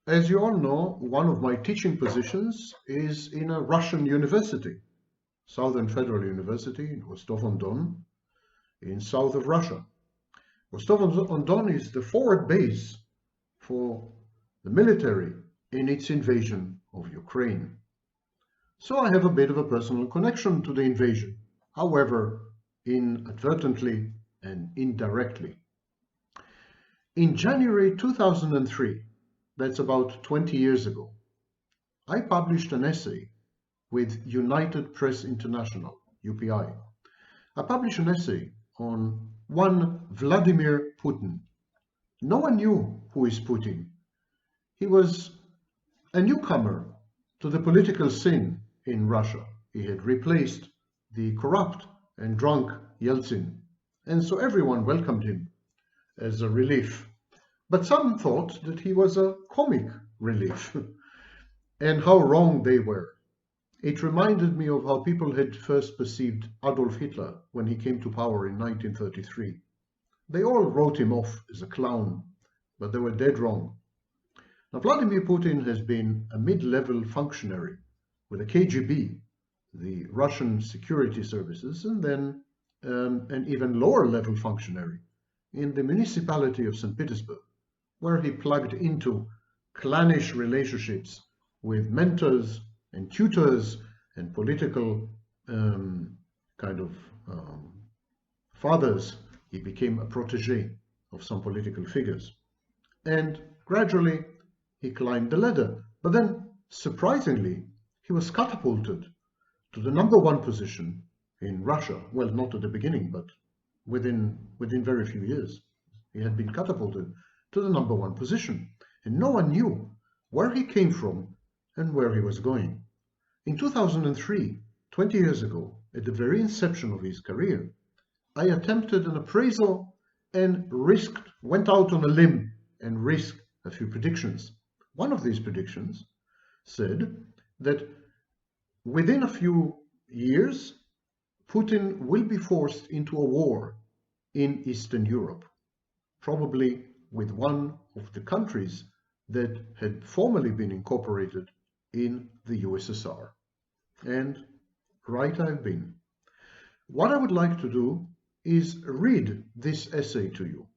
As you all know, one of my teaching positions is in a Russian university, Southern Federal University in Rostov-on-Don, in south of Russia. Rostov-on-Don is the forward base for the military in its invasion of Ukraine. So I have a bit of a personal connection to the invasion, however, inadvertently and indirectly. In January 2003, that's about 20 years ago, I published an essay with United Press International, UPI. I published an essay on one Vladimir Putin. No one knew who is Putin. He was a newcomer to the political scene in Russia. He had replaced the corrupt and drunk Yeltsin, and so everyone welcomed him as a relief. But some thought that he was a comic relief, and how wrong they were. It reminded me of how people had first perceived Adolf Hitler when he came to power in 1933. They all wrote him off as a clown, but they were dead wrong. Now, Vladimir Putin has been a mid-level functionary with the KGB, the Russian security services, and then an even lower-level functionary in the municipality of St. Petersburg, where he plugged into clannish relationships with mentors and tutors and political fathers. He became a protege of some political figures. And gradually, he climbed the ladder. But then, surprisingly, he was catapulted to the #1 position in Russia. Well, not at the beginning, but within very few years. He had been catapulted to the #1 position. And no one knew where he came from and where he was going. In 2003, 20 years ago, at the very inception of his career, I attempted an appraisal and went out on a limb and risked a few predictions. One of these predictions said that within a few years, Putin will be forced into a war in Eastern Europe, probably with one of the countries that had formerly been incorporated in the USSR. And right I've been. What I would like to do is read this essay to you,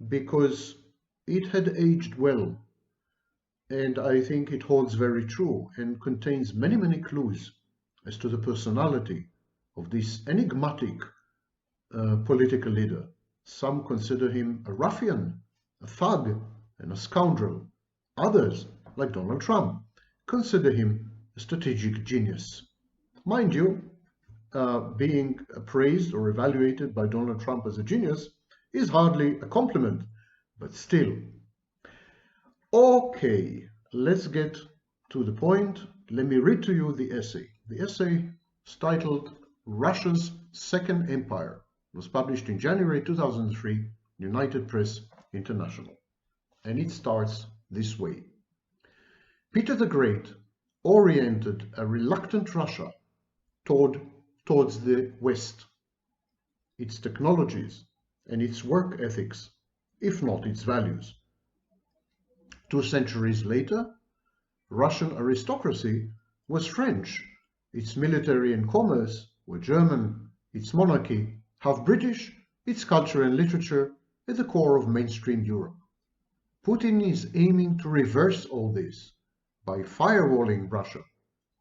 because it had aged well, and I think it holds very true and contains many, many clues as to the personality of this enigmatic political leader. Some consider him a ruffian, a thug, and a scoundrel. Others, like Donald Trump, consider him a strategic genius. Mind you, being appraised or evaluated by Donald Trump as a genius is hardly a compliment, but still. Okay, let's get to the point. Let me read to you the essay. The essay is titled Russia's Second Empire. It was published in January 2003, United Press International. And it starts this way. Peter the Great oriented a reluctant Russia towards the West, its technologies and its work ethics, if not its values. 2 centuries later, Russian aristocracy was French, its military and commerce were German, its monarchy half British, its culture and literature at the core of mainstream Europe. Putin is aiming to reverse all this by firewalling Russia,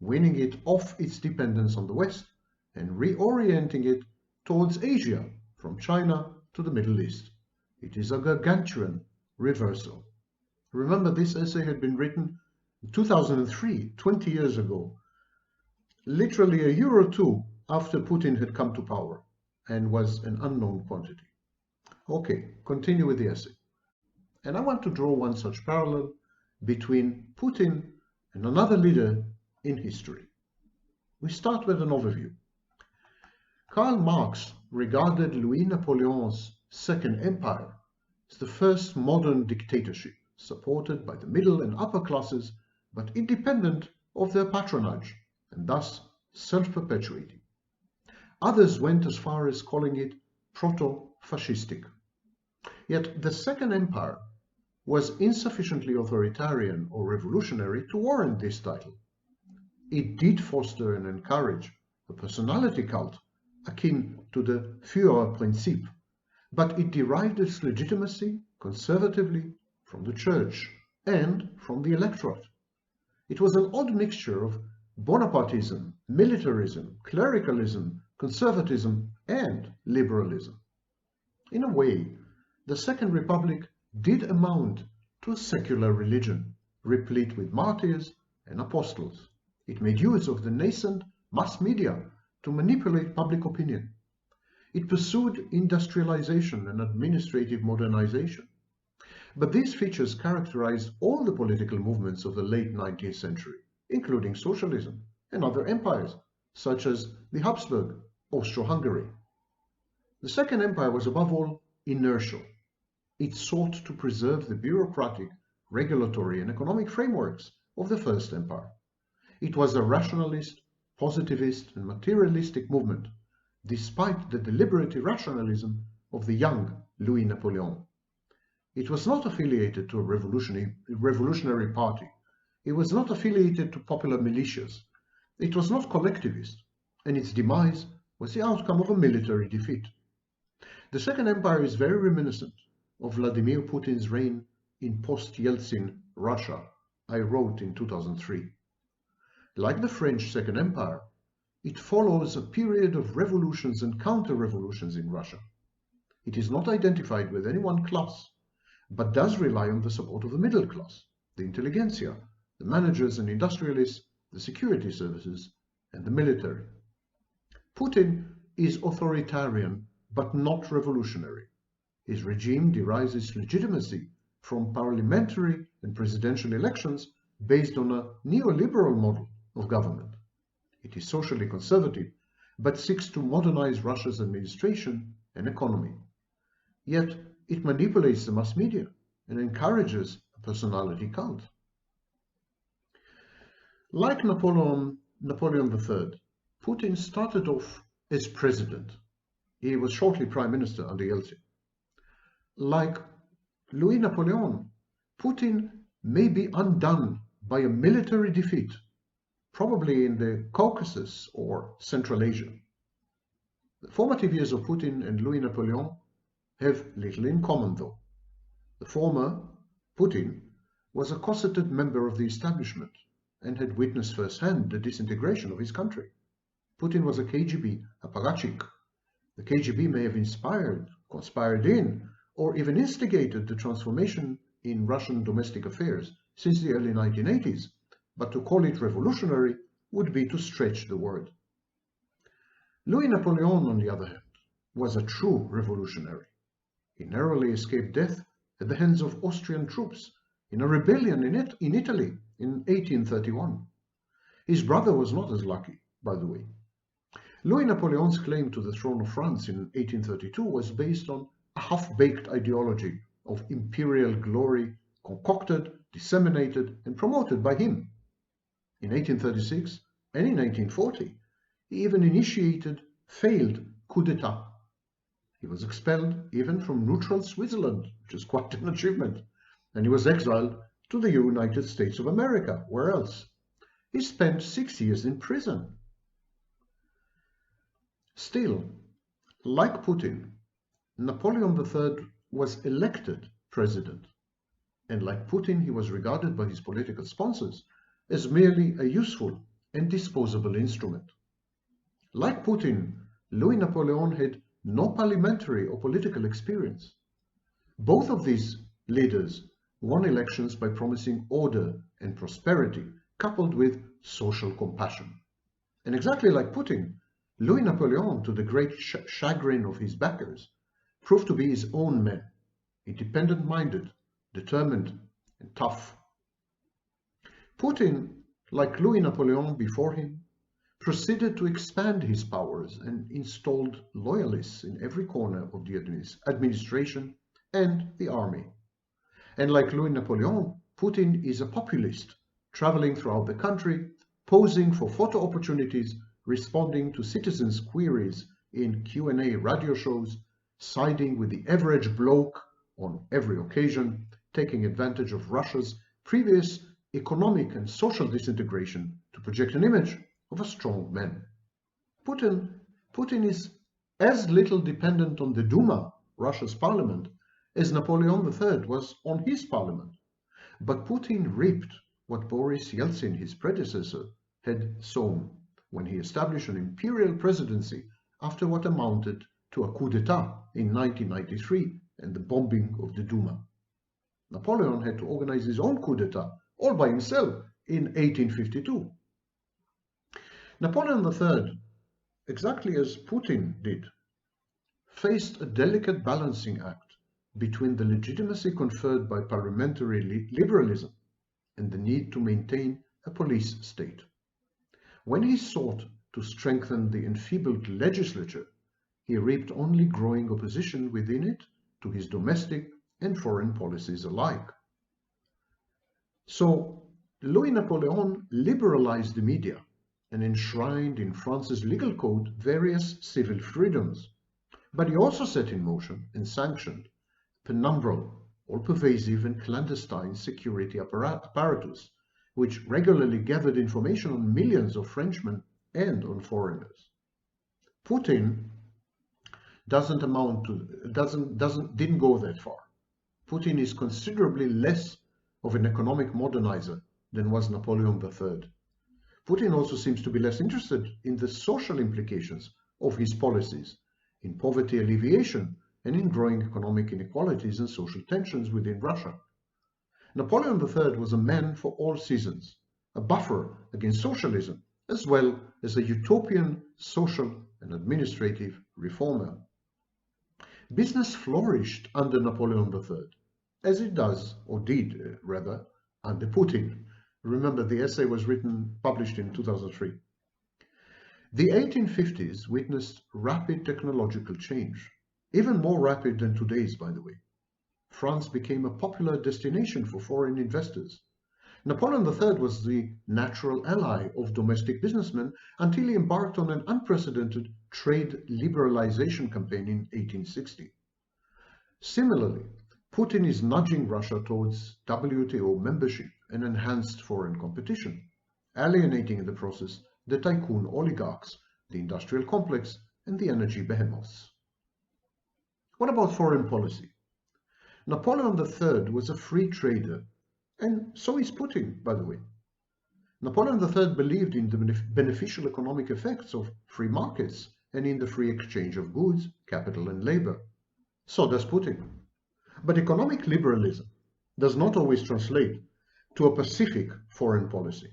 weaning it off its dependence on the West and reorienting it towards Asia, from China to the Middle East. It is a gargantuan reversal. Remember, this essay had been written in 2003, 20 years ago, literally a year or two after Putin had come to power and was an unknown quantity. Okay, continue with the essay. And I want to draw one such parallel between Putin and another leader in history. We start with an overview. Karl Marx regarded Louis Napoleon's Second Empire as the first modern dictatorship, supported by the middle and upper classes, but independent of their patronage, and thus self-perpetuating. Others went as far as calling it proto-fascistic. Yet the Second Empire was insufficiently authoritarian or revolutionary to warrant this title. It did foster and encourage a personality cult akin to the Führerprinzip, but it derived its legitimacy conservatively from the church and from the electorate. It was an odd mixture of Bonapartism, militarism, clericalism, conservatism, and liberalism. In a way, the Second Republic did amount to a secular religion, replete with martyrs and apostles. It made use of the nascent mass media to manipulate public opinion. It pursued industrialization and administrative modernization. But these features characterized all the political movements of the late 19th century, including socialism and other empires, such as the Habsburg, Austro-Hungary. The Second Empire was above all inertial. It sought to preserve the bureaucratic, regulatory, and economic frameworks of the First Empire. It was a rationalist, positivist, and materialistic movement, despite the deliberate irrationalism of the young Louis Napoleon. It was not affiliated to a revolutionary party. It was not affiliated to popular militias. It was not collectivist, and its demise was the outcome of a military defeat. The Second Empire is very reminiscent of Vladimir Putin's reign in post-Yeltsin Russia, I wrote in 2003. Like the French Second Empire, it follows a period of revolutions and counter-revolutions in Russia. It is not identified with any one class, but does rely on the support of the middle class, the intelligentsia, the managers and industrialists, the security services, and the military. Putin is authoritarian, but not revolutionary. His regime derives its legitimacy from parliamentary and presidential elections based on a neoliberal model of government. It is socially conservative, but seeks to modernize Russia's administration and economy. Yet, it manipulates the mass media and encourages a personality cult. Like Napoleon III, Putin started off as president. He was shortly prime minister under Yeltsin. Like Louis Napoleon, Putin may be undone by a military defeat, probably in the Caucasus or Central Asia. The formative years of Putin and Louis Napoleon have little in common, though. The former, Putin, was a cosseted member of the establishment and had witnessed firsthand the disintegration of his country. Putin was a KGB apparatchik. The KGB may have inspired, conspired in, or even instigated the transformation in Russian domestic affairs since the early 1980s, but to call it revolutionary would be to stretch the word. Louis Napoleon, on the other hand, was a true revolutionary. He narrowly escaped death at the hands of Austrian troops in a rebellion in Italy in 1831. His brother was not as lucky, by the way. Louis Napoleon's claim to the throne of France in 1832 was based on a half-baked ideology of imperial glory concocted, disseminated, and promoted by him. In 1836 and in 1840, he even initiated failed coup d'etat. He was expelled even from neutral Switzerland, which is quite an achievement, and he was exiled to the United States of America. Where else? He spent 6 years in prison. Still, like Putin, Napoleon III was elected president, and like Putin, he was regarded by his political sponsors as merely a useful and disposable instrument. Like Putin, Louis Napoleon had no parliamentary or political experience. Both of these leaders won elections by promising order and prosperity, coupled with social compassion. And exactly like Putin, Louis Napoleon, to the great chagrin of his backers, proved to be his own man, independent-minded, determined, and tough. Putin, like Louis Napoleon before him, proceeded to expand his powers and installed loyalists in every corner of the administration and the army. And like Louis Napoleon, Putin is a populist, traveling throughout the country, posing for photo opportunities, responding to citizens' queries in Q&A radio shows, siding with the average bloke on every occasion, taking advantage of Russia's previous economic and social disintegration to project an image of a strong man. Putin is as little dependent on the Duma, Russia's parliament, as Napoleon III was on his parliament. But Putin reaped what Boris Yeltsin, his predecessor, had sown when he established an imperial presidency after what amounted to a coup d'etat in 1993 and the bombing of the Duma. Napoleon had to organize his own coup d'etat all by himself in 1852. Napoleon III, exactly as Putin did, faced a delicate balancing act between the legitimacy conferred by parliamentary liberalism and the need to maintain a police state. When he sought to strengthen the enfeebled legislature, he reaped only growing opposition within it to his domestic and foreign policies alike. So, Louis Napoleon liberalized the media and enshrined in France's legal code various civil freedoms. But he also set in motion and sanctioned penumbral, all-pervasive and clandestine security apparatus, which regularly gathered information on millions of Frenchmen and on foreigners. Putin didn't go that far. Putin is considerably less of an economic modernizer than was Napoleon III. Putin also seems to be less interested in the social implications of his policies, in poverty alleviation and in growing economic inequalities and social tensions within Russia. Napoleon III was a man for all seasons, a buffer against socialism, as well as a utopian social and administrative reformer. Business flourished under Napoleon III, as it does, or did rather, under Putin. Remember, the essay was published in 2003. The 1850s witnessed rapid technological change, even more rapid than today's, by the way. France became a popular destination for foreign investors. Napoleon III was the natural ally of domestic businessmen until he embarked on an unprecedented trade liberalization campaign in 1860. Similarly, Putin is nudging Russia towards WTO membership and enhanced foreign competition, alienating in the process the tycoon oligarchs, the industrial complex, and the energy behemoths. What about foreign policy? Napoleon III was a free trader, and so is Putin, by the way. Napoleon III believed in the beneficial economic effects of free markets and in the free exchange of goods, capital, and labor. So does Putin. But economic liberalism does not always translate to a pacific foreign policy.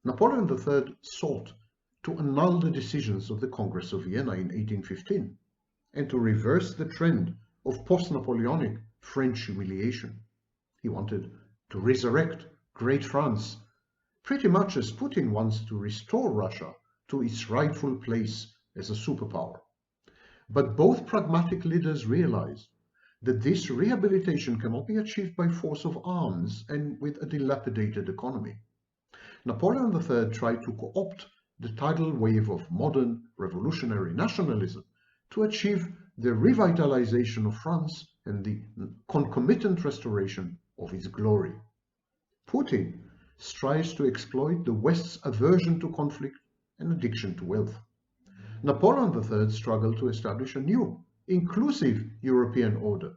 Napoleon III sought to annul the decisions of the Congress of Vienna in 1815 and to reverse the trend of post-Napoleonic French humiliation. He wanted to resurrect Great France, pretty much as Putin wants to restore Russia to its rightful place as a superpower. But both pragmatic leaders realized that this rehabilitation cannot be achieved by force of arms and with a dilapidated economy. Napoleon III tried to co-opt the tidal wave of modern revolutionary nationalism to achieve the revitalization of France and the concomitant restoration of its glory. Putin strives to exploit the West's aversion to conflict and addiction to wealth. Napoleon III struggled to establish a new, inclusive European order,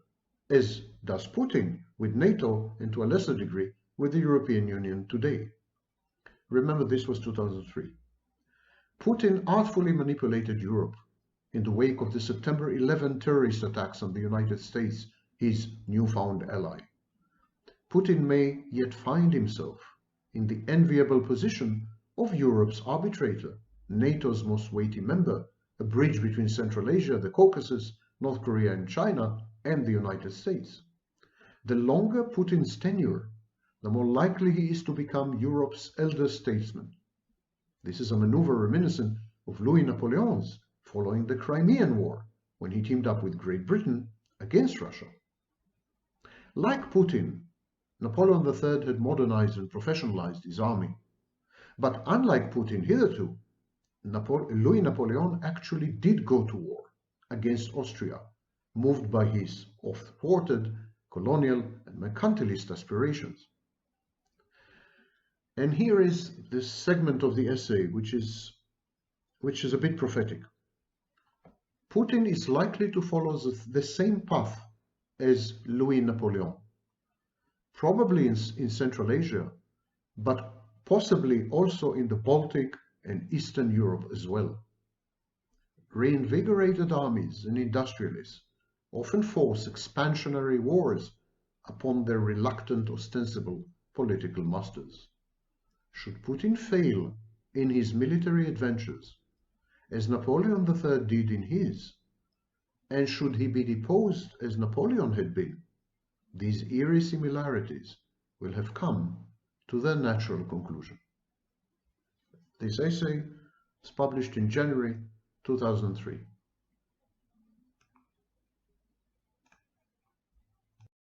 as does Putin with NATO and to a lesser degree with the European Union today. Remember, this was 2003. Putin artfully manipulated Europe in the wake of the September 11 terrorist attacks on the United States, his newfound ally. Putin may yet find himself in the enviable position of Europe's arbitrator, NATO's most weighty member, a bridge between Central Asia, the Caucasus, North Korea and China, and the United States. The longer Putin's tenure, the more likely he is to become Europe's elder statesman. This is a maneuver reminiscent of Louis Napoleon's following the Crimean War, when he teamed up with Great Britain against Russia. Like Putin, Napoleon III had modernized and professionalized his army. But unlike Putin hitherto, Louis Napoleon actually did go to war against Austria, moved by his oft-thwarted colonial and mercantilist aspirations. And here is this segment of the essay which is a bit prophetic. Putin is likely to follow the same path as Louis Napoleon, probably in Central Asia, but possibly also in the Baltic and Eastern Europe as well. Reinvigorated armies and industrialists often force expansionary wars upon their reluctant, ostensible political masters. Should Putin fail in his military adventures, as Napoleon III did in his, and should he be deposed as Napoleon had been, these eerie similarities will have come to their natural conclusion. This essay was published in January 2003.